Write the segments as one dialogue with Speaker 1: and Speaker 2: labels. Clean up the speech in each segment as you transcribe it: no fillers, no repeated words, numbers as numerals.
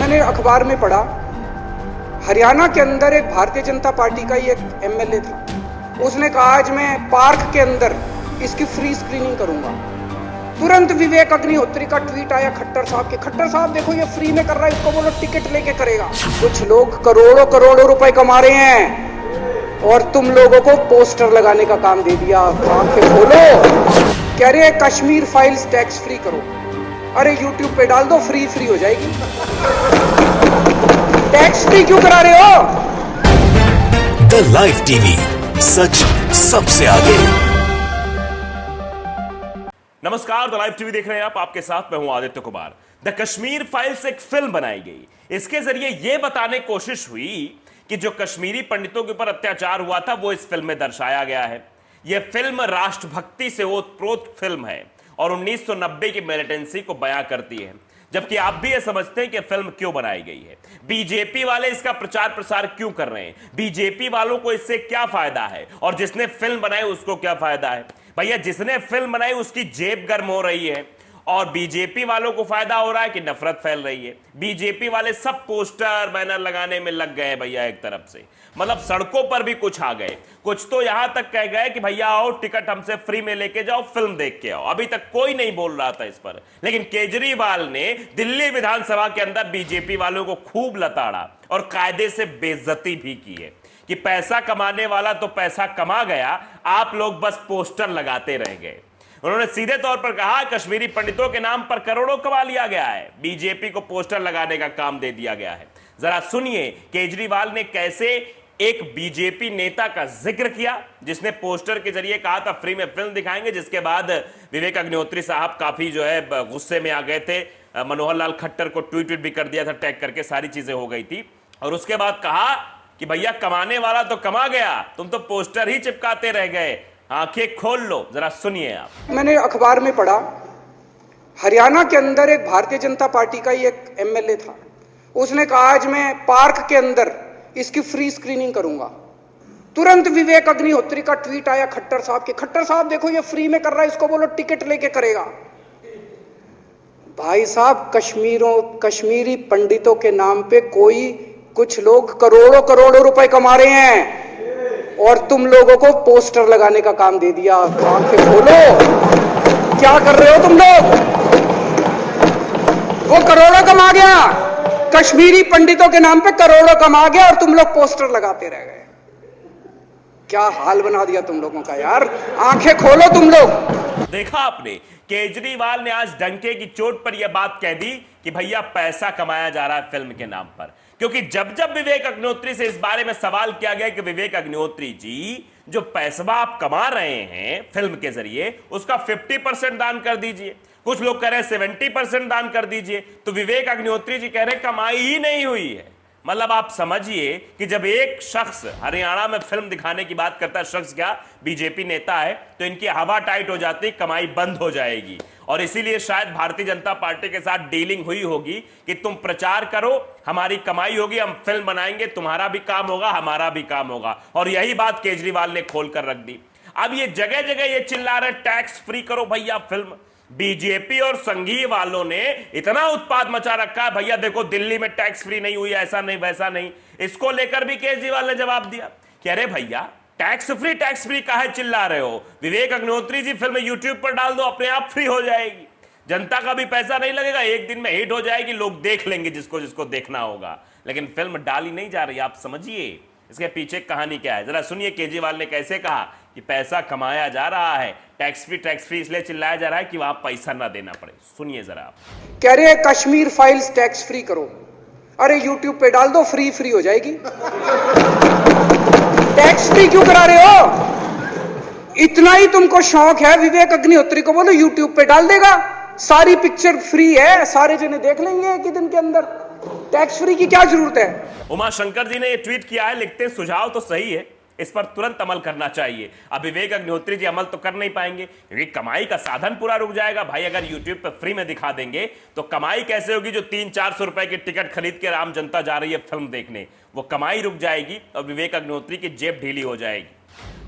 Speaker 1: मैंने अखबार में पढ़ा, हरियाणा के अंदर एक भारतीय जनता पार्टी का ही एक एमएलए था। उसने कहा आज मैं पार्क के अंदर इसकी फ्री स्क्रीनिंग करूंगा। तुरंत विवेक अग्निहोत्री का ट्वीट आया खट्टर साहब के, खट्टर साहब देखो ये फ्री में कर रहा है, इसको बोलो टिकट लेके करेगा। कुछ लोग करोड़ों करोड़ों रुपए कमा रहे हैं और तुम लोगों को पोस्टर लगाने का काम दे दिया। आंखें खोलो, कह रहे हैं कश्मीर फाइल्स टैक्स फ्री करो। अरे यूट्यूब पे डाल दो, फ्री फ्री हो जाएगी। टैक्स फ्री क्यों करा रहे हो?
Speaker 2: द लाइव टीवी, सच सबसे आगे।
Speaker 3: नमस्कार, द लाइव टीवी देख रहे हैं आप। आपके साथ मैं हूं आदित्य कुमार। द कश्मीर फाइल्स एक फिल्म बनाई गई। इसके जरिए यह बताने की कोशिश हुई कि जो कश्मीरी पंडितों के ऊपर अत्याचार हुआ था वो इस फिल्म में दर्शाया गया है। यह फिल्म राष्ट्रभक्ति से ओतप्रोत फिल्म है और 1990 की मिलिटेंसी को बयां करती है। जबकि आप भी ये समझते हैं कि फिल्म क्यों बनाई गई है, बीजेपी वाले इसका प्रचार प्रसार क्यों कर रहे हैं, बीजेपी वालों को इससे क्या फायदा है और जिसने फिल्म बनाई उसको क्या फायदा है। भैया, जिसने फिल्म बनाई उसकी जेब गर्म हो रही है और बीजेपी वालों को फायदा हो रहा है कि नफरत फैल रही है। बीजेपी वाले सब पोस्टर बैनर लगाने में लग गए भैया। एक तरफ से मतलब सड़कों पर भी कुछ आ गए, कुछ तो यहां तक कह गए कि भैया आओ टिकट हमसे फ्री में लेके जाओ, फिल्म देख के आओ। अभी तक कोई नहीं बोल रहा था इस पर, लेकिन केजरीवाल ने दिल्ली विधानसभा के अंदर बीजेपी वालों को खूब लताड़ा और कायदे से बेइज्जती भी की है कि पैसा कमाने वाला तो पैसा कमा गया, आप लोग बस पोस्टर लगाते रह गए। उन्होंने सीधे तौर पर कहा कश्मीरी पंडितों के नाम पर करोड़ों कमा लिया गया है, बीजेपी को पोस्टर लगाने का काम दे दिया गया है। जरा सुनिए केजरीवाल ने कैसे एक बीजेपी नेता का जिक्र किया जिसने पोस्टर के जरिए कहा था फ्री में फिल्म दिखाएंगे, जिसके बाद विवेक अग्निहोत्री साहब काफी जो है गुस्से में आ गए थे। मनोहर लाल खट्टर को ट्वीट भी कर दिया था, टैग करके, सारी चीजें हो गई थी। और उसके बाद कहा कि भैया कमाने वाला तो कमा गया, तुम तो पोस्टर ही चिपकाते रह गए, आंखें खोल लो। जरा सुनिए आप।
Speaker 1: मैंने अखबार में पढ़ा, हरियाणा के अंदर एक भारतीय जनता पार्टी का ही एक एमएलए था। उसने कहा आज मैं पार्क के अंदर इसकी फ्री स्क्रीनिंग करूंगा। तुरंत विवेक अग्निहोत्री का ट्वीट आया खट्टर साहब के, खट्टर साहब देखो ये फ्री में कर रहा है, इसको बोलो टिकट लेके करेगा। भाई साहब, कश्मीरी पंडितों के नाम पे कुछ लोग करोड़ों करोड़ों रुपए कमा रहे हैं और तुम लोगों को पोस्टर लगाने का काम दे दिया। आंखें खोलो, क्या कर रहे हो तुम लोग? वो करोड़ों कमा गया, कश्मीरी पंडितों के नाम पे करोड़ों कमा गया और तुम लोग पोस्टर लगाते रह गए। क्या हाल बना दिया तुम लोगों का यार, आंखें खोलो तुम लोग।
Speaker 3: देखा आपने, केजरीवाल ने आज डंके की चोट पर यह बात कह दी कि भैया पैसा कमाया जा रहा है फिल्म के नाम पर। क्योंकि जब जब विवेक अग्निहोत्री से इस बारे में सवाल किया गया कि विवेक अग्निहोत्री जी, जो पैसा आप कमा रहे हैं फिल्म के जरिए उसका 50% दान कर दीजिए, कुछ लोग कह रहे हैं 70% दान कर दीजिए, तो विवेक अग्निहोत्री जी कह रहे हैं कमाई ही नहीं हुई है। मतलब आप समझिए कि जब एक शख्स हरियाणा में फिल्म दिखाने की बात करता है, शख्स क्या बीजेपी नेता है, तो इनकी हवा टाइट हो जाती, कमाई बंद हो जाएगी। और इसीलिए शायद भारतीय जनता पार्टी के साथ डीलिंग हुई होगी कि तुम प्रचार करो, हमारी कमाई होगी, हम फिल्म बनाएंगे, तुम्हारा भी काम होगा, हमारा भी काम होगा। और यही बात केजरीवाल ने खोल कर रख दी। अब ये जगह जगह ये चिल्ला रहे टैक्स फ्री करो भैया फिल्म। बीजेपी और संघीय वालों ने इतना उत्पाद मचा रखा है, भैया देखो दिल्ली में टैक्स फ्री नहीं हुई, ऐसा नहीं वैसा नहीं। इसको लेकर भी केजरीवाल ने जवाब दिया कि अरे भैया टैक्स फ्री काहे चिल्ला रहे हो? विवेक अग्निहोत्री जी फिल्म यूट्यूब पर डाल दो, अपने आप फ्री हो जाएगी, जनता का भी पैसा नहीं लगेगा, एक दिन में हिट हो जाएगी, लोग देख लेंगे जिसको जिसको देखना होगा। लेकिन फिल्म डाली नहीं जा रही। आप समझिए इसके पीछे कहानी क्या है। जरा सुनिए केजरीवाल ने कैसे कहा कि पैसा कमाया जा रहा है, टैक्स फ्री इसलिए चिल्लाया जा रहा है कि वहां पैसा ना देना पड़े। सुनिए जरा आप।
Speaker 1: कह रहे हैं कश्मीर फाइल्स टैक्स फ्री करो। अरे यूट्यूब पे डाल दो, फ्री फ्री हो जाएगी। टैक्स फ्री क्यों करा रहे हो? इतना ही तुमको शौक है, विवेक अग्निहोत्री को बोलो यूट्यूब पे डाल देगा, सारी पिक्चर फ्री है, सारे जने देख लेंगे एक ही दिन के अंदर। टैक्स फ्री की क्या जरूरत है?
Speaker 3: उमा शंकर जी ने यह ट्वीट किया है, लिखते सुझाव तो सही है, इस पर तुरंत अमल करना चाहिए। अब विवेक अग्निहोत्री जी अमल तो कर नहीं पाएंगे क्योंकि कमाई का साधन पूरा रुक जाएगा। भाई अगर यूट्यूब पर फ्री में दिखा देंगे तो कमाई कैसे होगी? जो 300-400 रुपए की टिकट खरीद के आम जनता जा रही है फिल्म देखने, वो कमाई रुक जाएगी और विवेक अग्निहोत्री की जेब ढीली हो जाएगी।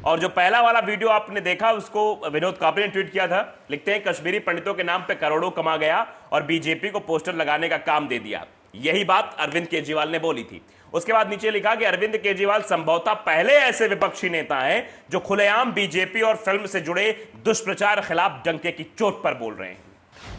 Speaker 3: और जो पहला वाला वीडियो आपने देखा उसको विनोद कापड़ी ने ट्वीट किया था, लिखते हैं कश्मीरी पंडितों के नाम पे करोड़ों कमा गया और बीजेपी को पोस्टर लगाने का काम दे दिया। यही बात अरविंद केजरीवाल ने बोली थी। उसके बाद नीचे लिखा कि अरविंद केजरीवाल संभवतः पहले ऐसे विपक्षी नेता हैं जो खुलेआम बीजेपी और फिल्म से जुड़े दुष्प्रचार खिलाफ डंके की चोट पर बोल रहे हैं।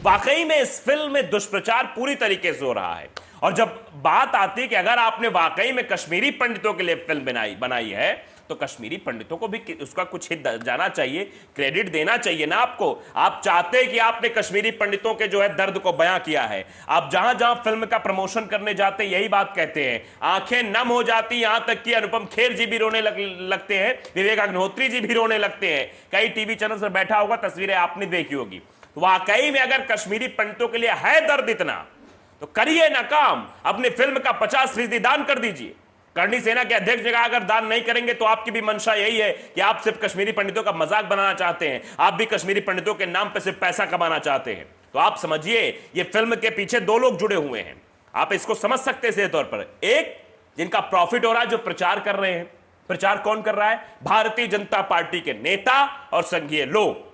Speaker 3: वाकई में इस फिल्म में दुष्प्रचार पूरी तरीके से हो रहा है। और जब बात आती है कि अगर आपने वाकई में कश्मीरी पंडितों के लिए फिल्म बनाई है तो कश्मीरी पंडितों को भी उसका कुछ हित जाना चाहिए, क्रेडिट देना चाहिए ना आपको। आप चाहते हैं कि आपने कश्मीरी पंडितों के जो है दर्द को बयां किया है। आप जहां जहां फिल्म का प्रमोशन करने जाते हैं यही बात कहते हैं, आंखें नम हो जाती, यहां तक कि अनुपम खेर जी भी रोने लगते हैं, विवेक अग्निहोत्री जी भी रोने लगते हैं। कई टीवी चैनल पर बैठा होगा, तस्वीरें आपने देखी होगी। वाकई में अगर कश्मीरी पंडितों के लिए है दर्द इतना तो करिए ना काम, अपनी फिल्म का 50% दान कर दीजिए। करणी सेना के अध्यक्ष ने कहा अगर दान नहीं करेंगे तो आपकी भी मंशा यही है कि आप सिर्फ कश्मीरी पंडितों का मजाक बनाना चाहते हैं, आप भी कश्मीरी पंडितों के नाम पर सिर्फ पैसा कमाना चाहते हैं। तो आप समझिए ये फिल्म के पीछे दो लोग जुड़े हुए हैं। आप इसको समझ सकते हैं सीधे तौर पर, एक जिनका प्रॉफिट हो रहा है, जो प्रचार कर रहे हैं। प्रचार कौन कर रहा है? भारतीय जनता पार्टी के नेता और संघीय लोग।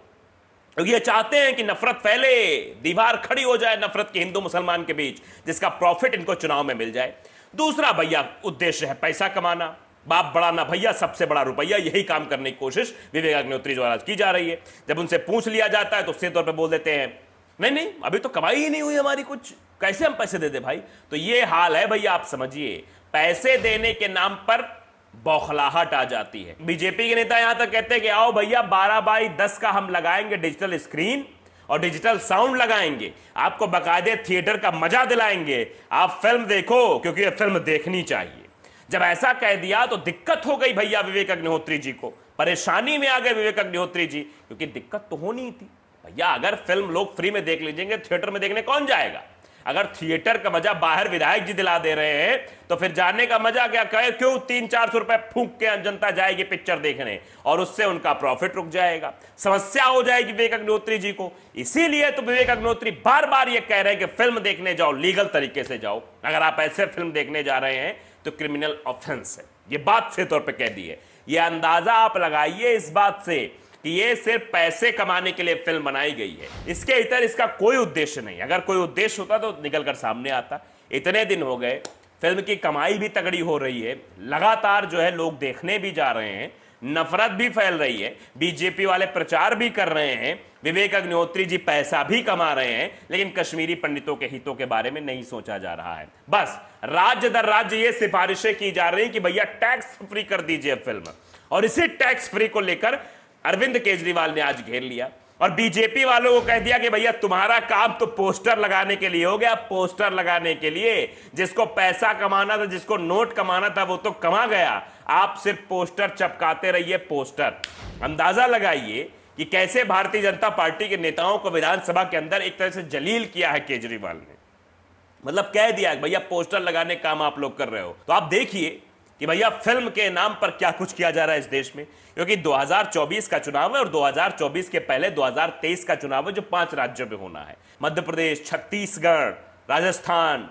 Speaker 3: ये चाहते हैं कि नफरत फैले, दीवार खड़ी हो जाए नफरत के हिंदू मुसलमान के बीच, जिसका प्रॉफिट इनको चुनाव में मिल जाए। दूसरा भैया उद्देश्य है पैसा कमाना, बाप बड़ा ना भैया, सबसे बड़ा रुपया, यही काम करने की कोशिश विवेक अग्निहोत्री द्वारा की जा रही है। जब उनसे पूछ लिया जाता है तो सीधे तौर पे बोल देते हैं नहीं अभी तो कमाई ही नहीं हुई हमारी कुछ, कैसे हम पैसे दे दे भाई। तो ये हाल है भैया, आप समझिए। पैसे देने के नाम पर बौखलाहट आ जाती है। बीजेपी के नेता यहां तक कहते हैं कि आओ भैया 12x10 का हम लगाएंगे डिजिटल स्क्रीन और डिजिटल साउंड लगाएंगे, आपको बाकायदे थिएटर का मजा दिलाएंगे, आप फिल्म देखो क्योंकि ये फिल्म देखनी चाहिए। जब ऐसा कह दिया तो दिक्कत हो गई भैया विवेक अग्निहोत्री जी को, परेशानी में आ गए विवेक अग्निहोत्री जी, क्योंकि दिक्कत तो होनी थी भैया। अगर फिल्म लोग फ्री में देख लीजिएंगे, थिएटर में देखने कौन जाएगा? अगर थिएटर का मजा बाहर विधायक जी दिला दे रहे हैं तो फिर जाने का मजा क्या? कहे क्यों 300-400 रुपए फूंक के जनता जाएगी पिक्चर देखने और उससे उनका प्रॉफिट रुक जाएगा, समस्या हो जाएगी विवेक अग्निहोत्री जी को। इसीलिए तो विवेक अग्निहोत्री बार बार ये कह रहे हैं कि फिल्म देखने जाओ, लीगल तरीके से जाओ। अगर आप ऐसे फिल्म देखने जा रहे हैं तो क्रिमिनल ऑफेंस है, ये बात से तौर पर कह दी है। ये अंदाजा आप लगाइए इस बात से कि ये सिर्फ पैसे कमाने के लिए फिल्म बनाई गई है, इसके इतर इसका कोई उद्देश्य नहीं। अगर कोई उद्देश्य होता तो निकलकर सामने आता। इतने दिन हो गए, फिल्म की कमाई भी तगड़ी हो रही है, लगातार जो है लोग देखने भी जा रहे हैं, नफरत भी फैल रही है, बीजेपी वाले प्रचार भी कर रहे हैं, विवेक अग्निहोत्री जी पैसा भी कमा रहे हैं, लेकिन कश्मीरी पंडितों के हितों के बारे में नहीं सोचा जा रहा है। बस राज्य दर राज्य ये सिफारिशें की जा रही कि भैया टैक्स फ्री कर दीजिए फिल्म, और इसी टैक्स फ्री को लेकर अरविंद केजरीवाल ने आज घेर लिया और बीजेपी वालों को कह दिया कि भैया तुम्हारा काम तो पोस्टर लगाने के लिए हो गया, पोस्टर लगाने के लिए। जिसको पैसा कमाना था, जिसको नोट कमाना था, वो तो कमा गया, आप सिर्फ पोस्टर चपकाते रहिए, पोस्टर। अंदाजा लगाइए कि कैसे भारतीय जनता पार्टी के नेताओं को विधानसभा के अंदर एक तरह से जलील किया है केजरीवाल ने। मतलब कह दिया भैया पोस्टर लगाने का काम आप लोग कर रहे हो। तो आप देखिए कि भैया फिल्म के नाम पर क्या कुछ किया जा रहा है इस देश में, क्योंकि 2024 का चुनाव है और 2024 के पहले 2023 का चुनाव है जो 5 राज्यों में होना है। मध्य प्रदेश, छत्तीसगढ़, राजस्थान,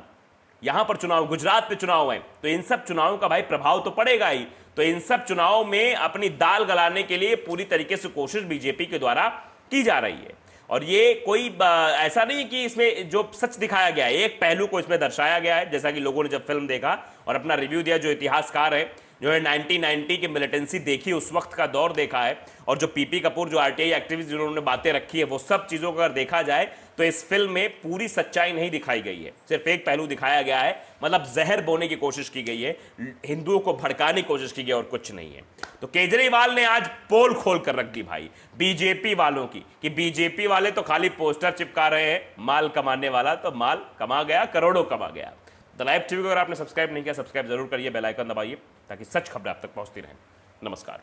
Speaker 3: यहां पर चुनाव, गुजरात में चुनाव है। तो इन सब चुनावों का भाई प्रभाव तो पड़ेगा ही। तो इन सब चुनावों में अपनी दाल गलाने के लिए पूरी तरीके से कोशिश बीजेपी के द्वारा की जा रही है। और ये कोई ऐसा नहीं कि इसमें जो सच दिखाया गया है, एक पहलू को इसमें दर्शाया गया है, जैसा कि लोगों ने जब फिल्म देखा और अपना रिव्यू दिया, जो इतिहासकार है, जो है 1990 की मिलिटेंसी देखी, उस वक्त का दौर देखा है, और जो पीपी कपूर, जो आरटीआई एक्टिविस्ट जिन्होंने बातें रखी है, वो सब चीज़ों को अगर देखा जाए तो इस फिल्म में पूरी सच्चाई नहीं दिखाई गई है, सिर्फ एक पहलू दिखाया गया है। मतलब जहर बोने की कोशिश की गई है, हिंदुओं को भड़काने की कोशिश की गई और कुछ नहीं है। तो केजरीवाल ने आज पोल खोल कर रख दी भाई बीजेपी वालों की, कि बीजेपी वाले तो खाली पोस्टर चिपका रहे हैं, माल कमाने वाला तो माल कमा गया, करोड़ों कमा गया। द लाइव टीवी को अगर आपने सब्सक्राइब नहीं किया, सब्सक्राइब जरूर करिए, बेल आइकन दबाइए ताकि सच खबरें आप तक पहुंचती रहें। नमस्कार।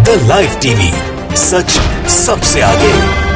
Speaker 2: द लाइव टीवी, सच सबसे आगे।